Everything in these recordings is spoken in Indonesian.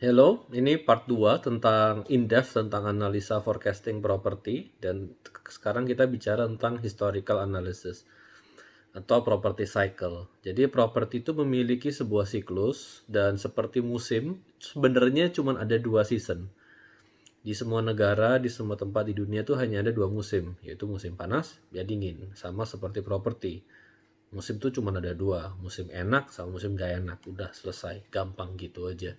Hello, ini part 2 tentang in-depth tentang analisa forecasting property dan sekarang kita bicara tentang historical analysis atau property cycle. Jadi property itu memiliki sebuah siklus dan seperti musim sebenarnya cuma ada 2 season. Di semua negara, di semua tempat di dunia itu hanya ada 2 musim, yaitu musim panas dan dingin. Sama seperti property. Musim itu cuma ada 2, musim enak sama musim gak enak. Udah selesai, gampang gitu aja.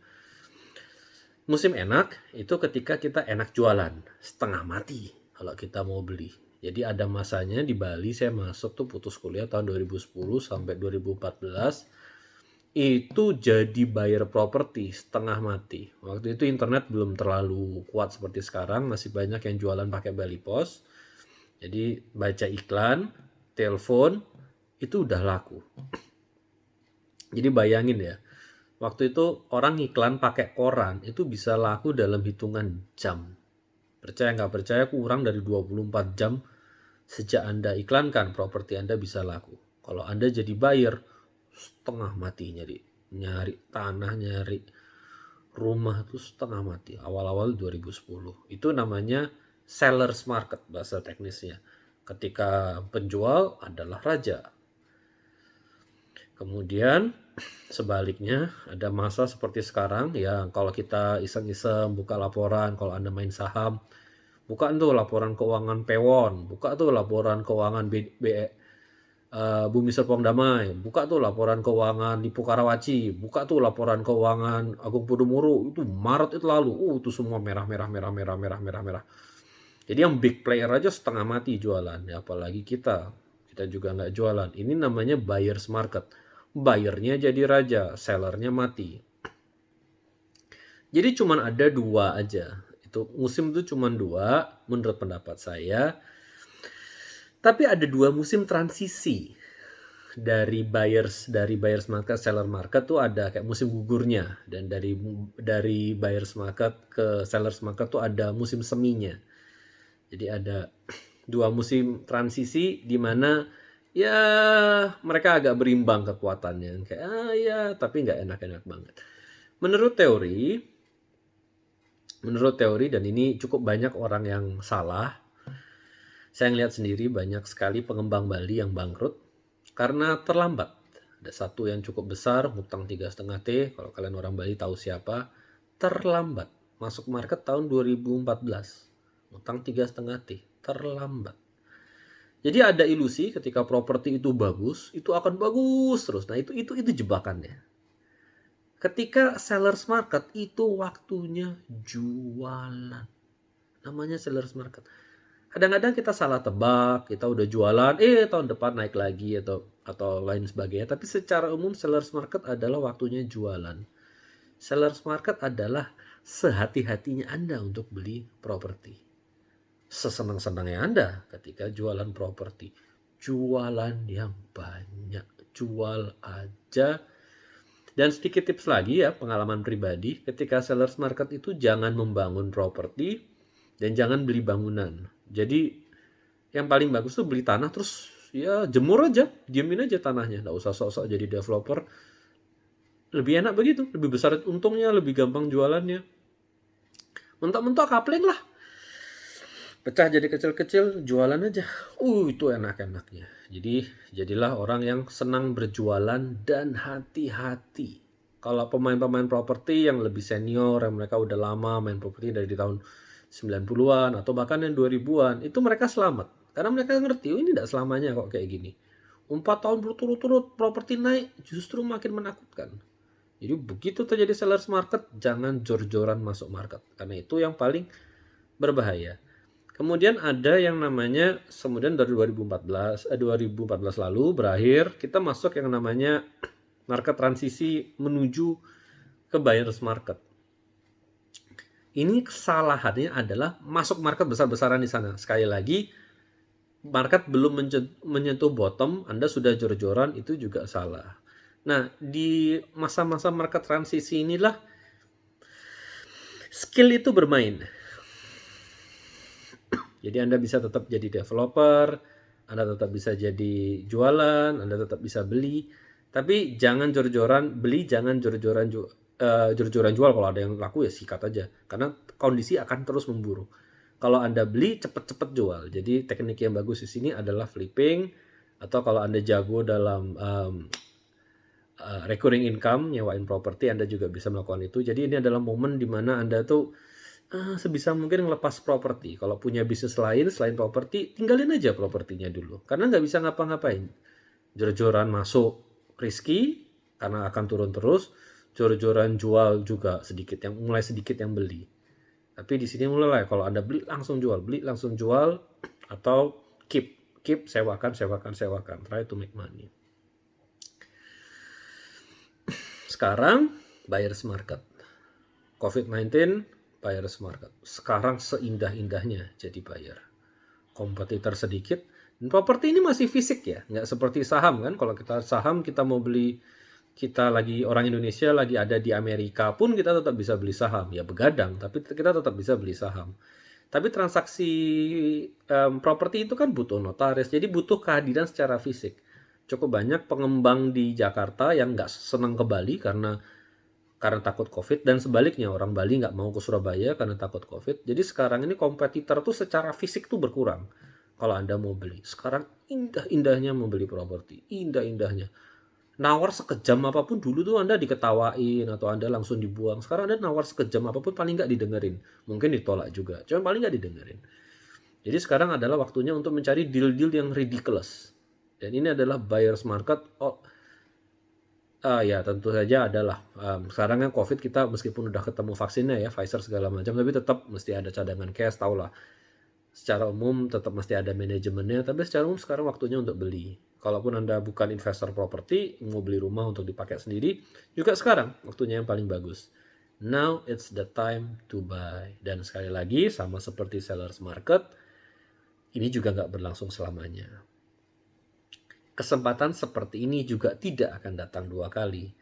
Musim enak itu ketika kita enak jualan, setengah mati kalau kita mau beli. Jadi ada masanya di Bali saya masuk tuh putus kuliah tahun 2010 sampai 2014 itu jadi buyer property setengah mati. Waktu itu internet belum terlalu kuat seperti sekarang, masih banyak yang jualan pakai Bali Pos. Jadi baca iklan, telepon, itu udah laku. Jadi bayangin ya, waktu itu orang iklan pakai koran itu bisa laku dalam hitungan jam. Percaya nggak percaya kurang dari 24 jam sejak Anda iklankan properti Anda bisa laku. Kalau Anda jadi buyer, setengah mati nyari tanah, nyari rumah itu setengah mati. Awal-awal 2010. Itu namanya seller's market bahasa teknisnya. Ketika penjual adalah raja. Kemudian sebaliknya ada masa seperti sekarang ya, kalau kita iseng-iseng buka laporan, kalau Anda main saham, buka tuh laporan keuangan Pewon, buka tuh laporan keuangan Bumi Serpong Damai, buka tuh laporan keuangan Lipo Karawaci, buka tuh laporan keuangan Agung Podomoro, itu Maret itu lalu, itu semua merah merah merah merah merah merah merah. Jadi yang big player aja setengah mati jualan, ya apalagi kita juga nggak jualan. Ini namanya buyer's market. Buyernya jadi raja, sellernya mati. Jadi cuman ada 2 aja. Itu musim itu cuman 2 menurut pendapat saya. Tapi ada 2 musim transisi dari buyers market seller market tuh ada kayak musim gugurnya, dan dari buyers market ke sellers market tuh ada musim seminya. Jadi ada 2 musim transisi di mana ya mereka agak berimbang kekuatannya, kayak ya tapi nggak enak-enak banget. Menurut teori, dan ini cukup banyak orang yang salah. Saya ngelihat sendiri banyak sekali pengembang Bali yang bangkrut karena terlambat. Ada satu yang cukup besar, hutang 3,5 T, kalau kalian orang Bali tahu siapa, terlambat. Masuk market tahun 2014, hutang 3,5 T, terlambat. Jadi ada ilusi ketika properti itu bagus, itu akan bagus terus. Nah itu jebakannya. Ketika sellers market itu waktunya jualan. Namanya sellers market. Kadang-kadang kita salah tebak, kita udah jualan, tahun depan naik lagi atau lain sebagainya. Tapi secara umum sellers market adalah waktunya jualan. Sellers market adalah sehati-hatinya Anda untuk beli properti. Sesenang-senangnya Anda ketika jualan properti. Jualan yang banyak, jual aja. Dan sedikit tips lagi ya, pengalaman pribadi, ketika sellers market itu jangan membangun properti dan jangan beli bangunan. Jadi yang paling bagus tuh beli tanah terus ya jemur aja, diemin aja tanahnya, nggak usah sok-sok jadi developer. Lebih enak begitu, lebih besar untungnya, lebih gampang jualannya. Mentok-mentok kapling lah, pecah jadi kecil-kecil, jualan aja. Itu enak-enaknya. Jadi jadilah orang yang senang berjualan dan hati-hati. Kalau pemain-pemain properti yang lebih senior, yang mereka udah lama main properti dari tahun 90-an atau bahkan yang 2000-an, itu mereka selamat. Karena mereka ngerti, ini tidak selamanya kok kayak gini. 4 tahun berturut-turut properti naik justru makin menakutkan. Jadi begitu terjadi sellers market, jangan jor-joran masuk market. Karena itu yang paling berbahaya. Kemudian ada yang namanya, kemudian dari 2014 lalu berakhir, kita masuk yang namanya market transisi menuju ke buyer's market. Ini kesalahannya adalah masuk market besar-besaran di sana. Sekali lagi, market belum menyentuh bottom, Anda sudah jor-joran, itu juga salah. Nah, di masa-masa market transisi inilah skill itu bermain. Jadi Anda bisa tetap jadi developer, Anda tetap bisa jadi jualan, Anda tetap bisa beli, tapi jangan jor-joran beli, jangan jor-joran jor-joran jual. Kalau ada yang laku ya sikat aja, karena kondisi akan terus memburu. Kalau Anda beli, cepet-cepet jual. Jadi teknik yang bagus di sini adalah flipping, atau kalau Anda jago dalam recurring income, nyewain properti, Anda juga bisa melakukan itu. Jadi ini adalah momen di mana Anda tuh sebisa mungkin ngelepas properti. Kalau punya bisnis lain selain properti, tinggalin aja propertinya dulu. Karena nggak bisa ngapa-ngapain. Jor-joran masuk risky, karena akan turun terus. Jor-joran jual juga sedikit, yang mulai sedikit yang beli. Tapi di sini mulai kalau Anda beli langsung jual, atau keep, sewakan. Try to make money. Sekarang buyer's market. COVID-19 buyer's market. Sekarang seindah-indahnya jadi buyer. Kompetitor sedikit. Dan properti ini masih fisik ya, nggak seperti saham kan. Kalau kita saham, kita mau beli, kita lagi orang Indonesia lagi ada di Amerika pun kita tetap bisa beli saham. Ya begadang, tapi kita tetap bisa beli saham. Tapi transaksi properti itu kan butuh notaris, jadi butuh kehadiran secara fisik. Cukup banyak pengembang di Jakarta yang nggak senang ke Bali karena takut COVID, dan sebaliknya orang Bali nggak mau ke Surabaya karena takut COVID. Jadi sekarang ini kompetitor tuh secara fisik tuh berkurang. Kalau Anda mau beli, sekarang indah-indahnya mau beli properti, indah-indahnya. Nawar sekejam apapun, dulu tuh Anda diketawain atau Anda langsung dibuang. Sekarang Anda nawar sekejam apapun paling nggak didengerin. Mungkin ditolak juga, cuma paling nggak didengerin. Jadi sekarang adalah waktunya untuk mencari deal-deal yang ridiculous. Dan ini adalah buyer's market. Ya tentu saja adalah sekarang kan COVID, kita meskipun udah ketemu vaksinnya ya, Pfizer segala macam, tapi tetap mesti ada cadangan cash, tau lah. Secara umum tetap mesti ada manajemennya, tapi secara umum sekarang waktunya untuk beli. Kalaupun Anda bukan investor properti, mau beli rumah untuk dipakai sendiri, juga sekarang waktunya yang paling bagus. Now it's the time to buy. Dan sekali lagi, sama seperti seller's market, ini juga nggak berlangsung selamanya. Kesempatan seperti ini juga tidak akan datang dua kali.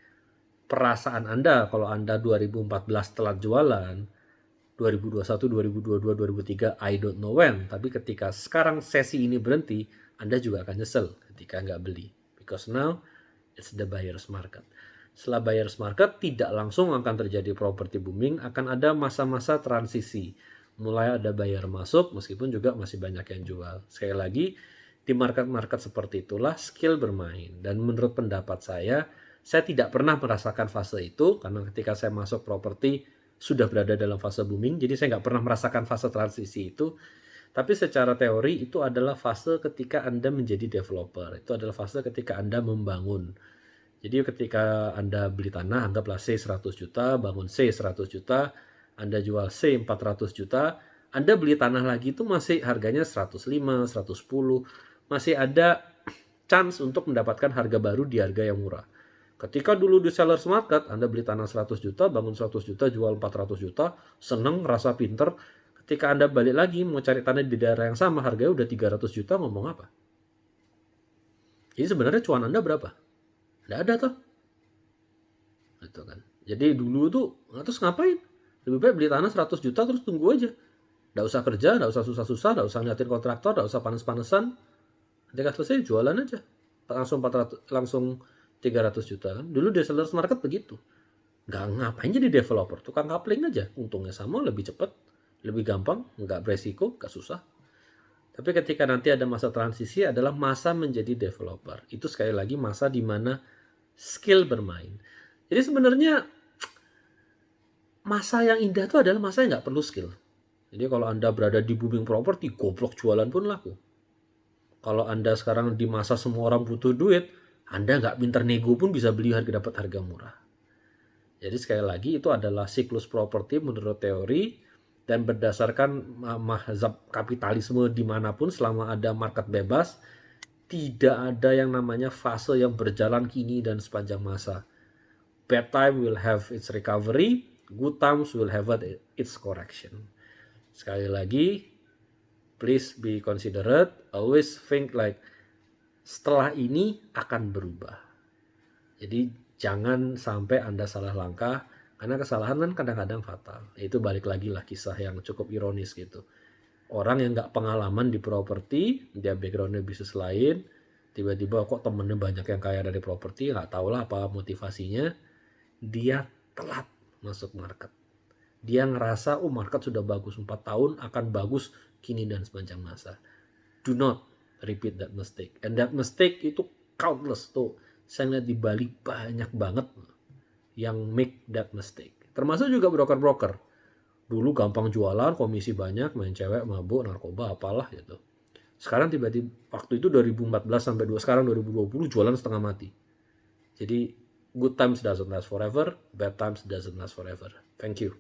Perasaan Anda kalau Anda 2014 telat jualan, 2021, 2022, 2023, I don't know when. Tapi ketika sekarang sesi ini berhenti, Anda juga akan nyesel ketika nggak beli. Because now, it's the buyer's market. Setelah buyer's market, tidak langsung akan terjadi property booming, akan ada masa-masa transisi. Mulai ada buyer masuk, meskipun juga masih banyak yang jual. Sekali lagi, di market-market seperti itulah skill bermain. Dan menurut pendapat saya tidak pernah merasakan fase itu, karena ketika saya masuk properti, sudah berada dalam fase booming, jadi saya nggak pernah merasakan fase transisi itu. Tapi secara teori itu adalah fase ketika Anda menjadi developer, itu adalah fase ketika Anda membangun. Jadi ketika Anda beli tanah, anggaplah C 100 juta, bangun C 100 juta, Anda jual C 400 juta, Anda beli tanah lagi itu masih harganya 105, 110, masih ada chance untuk mendapatkan harga baru di harga yang murah. Ketika dulu di seller's market, Anda beli tanah 100 juta, bangun 100 juta, jual 400 juta, seneng, rasa pinter. Ketika Anda balik lagi, mau cari tanah di daerah yang sama, harganya udah 300 juta, ngomong apa? Jadi sebenarnya cuan Anda berapa? Nggak ada tuh. Gitu kan. Jadi dulu tuh, terus ngapain? Lebih baik beli tanah 100 juta, terus tunggu aja. Nggak usah kerja, nggak usah susah-susah, nggak usah ngeliatin kontraktor, nggak usah panas-panasan. Ketika selesai, jualan aja. Langsung 300 juta kan. Dulu di seller's market begitu. Nggak ngapain jadi developer, tukang coupling aja. Untungnya sama, lebih cepat, lebih gampang, nggak beresiko, nggak susah. Tapi ketika nanti ada masa transisi adalah masa menjadi developer. Itu sekali lagi masa di mana skill bermain. Jadi sebenarnya masa yang indah itu adalah masa yang nggak perlu skill. Jadi kalau Anda berada di booming property, goblok jualan pun laku. Kalau Anda sekarang di masa semua orang butuh duit, Anda nggak pinter nego pun bisa beli dapat harga murah. Jadi sekali lagi itu adalah siklus properti menurut teori, dan berdasarkan mazhab kapitalisme dimanapun selama ada market bebas, tidak ada yang namanya fase yang berjalan kini dan sepanjang masa. Bad time will have its recovery, good times will have its correction. Sekali lagi, please be considerate, always think like setelah ini akan berubah. Jadi jangan sampai Anda salah langkah, karena kesalahan kan kadang-kadang fatal. Itu balik lagi lah kisah yang cukup ironis gitu. Orang yang nggak pengalaman di properti, dia backgroundnya bisnis lain, tiba-tiba kok temennya banyak yang kaya dari properti, nggak tahu lah apa motivasinya, dia telat masuk market. Dia ngerasa, oh market sudah bagus 4 tahun, akan bagus kini dan sepanjang masa. Do not repeat that mistake. And that mistake itu countless tuh. Saya lihat di Bali banyak banget yang make that mistake. Termasuk juga broker-broker. Dulu gampang jualan, komisi banyak, main cewek, mabuk, narkoba, apalah gitu. Sekarang tiba-tiba, waktu itu 2014 sampai sekarang 2020 jualan setengah mati. Jadi good times doesn't last forever, bad times doesn't last forever. Thank you.